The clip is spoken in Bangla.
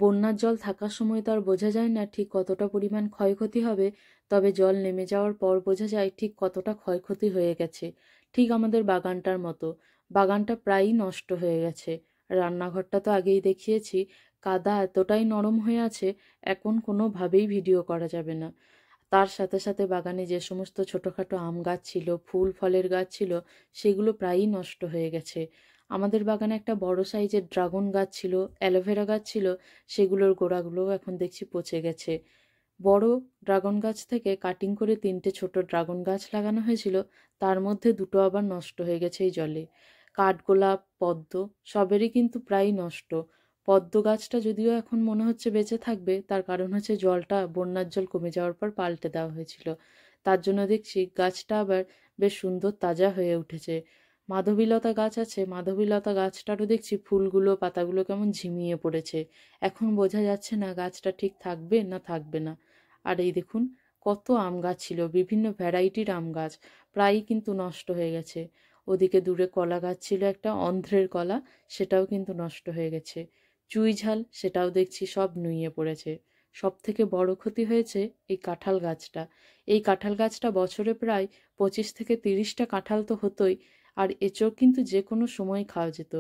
বন্যার জল থাকার সময় তো আর বোঝা যায় না ঠিক কতটা পরিমাণ ক্ষয়ক্ষতি হবে, তবে জল নেমে যাওয়ার পর বোঝা যায় ঠিক কতটা ক্ষয়ক্ষতি হয়ে গেছে। ঠিক আমাদের বাগানটার মতো, বাগানটা প্রায়ই নষ্ট হয়ে গেছে। রান্নাঘরটা তো আগেই দেখিয়েছি, কাদা এতটাই নরম হয়ে আছে, এখন কোনোভাবেই ভিডিও করা যাবে না। তার সাথে সাথে বাগানে যে সমস্ত ছোটোখাটো আম গাছ ছিল, ফুল ফলের গাছ ছিল, সেগুলো প্রায়ই নষ্ট হয়ে গেছে। আমাদের বাগানে একটা বড় সাইজের ড্রাগন গাছ ছিল, অ্যালোভেরা গাছ ছিল, সেগুলোর গোড়াগুলোও এখন দেখছি পচে গেছে। বড় ড্রাগন গাছ থেকে কাটিং করে 3টে ছোট ড্রাগন গাছ লাগানো হয়েছিল, তার মধ্যে 2টো আবার নষ্ট হয়ে গেছে এই জলে। কাঠগোলাপ, পদ্ম সবেরই কিন্তু প্রায় নষ্ট। পদ্ম গাছটা যদিও এখন মনে হচ্ছে বেঁচে থাকবে, তার কারণ হচ্ছে জলটা বন্যার জল কমে যাওয়ার পর পাল্টে দেওয়া হয়েছিল। তার জন্য দেখছি গাছটা আবার বেশ সুন্দর তাজা হয়ে উঠেছে। মাধবীলতা গাছ আছে, মাধবীলতা গাছটারও দেখছি ফুলগুলো পাতাগুলো কেমন ঝিমিয়ে পড়েছে। এখন বোঝা যাচ্ছে না গাছটা ঠিক থাকবে না থাকবে না। আর এই দেখুন, কত আম গাছ ছিল, বিভিন্ন ভ্যারাইটির আম গাছ, প্রায়ই কিন্তু নষ্ট হয়ে গেছে। ওদিকে দূরে কলা গাছ ছিল একটা, অন্ধ্রের কলা, সেটাও কিন্তু নষ্ট হয়ে গেছে। চুই ঝাল সেটাও দেখছি সব নুয়ে পড়েছে। সব থেকে বড় ক্ষতি হয়েছে এই কাঁঠাল গাছটা। এই কাঁঠাল গাছটা বছরে প্রায় 25 থেকে 30টা কাঁঠাল তো হতোই, আর এঁচোড় কিন্তু যে কোনো সময় খাওয়া যেত।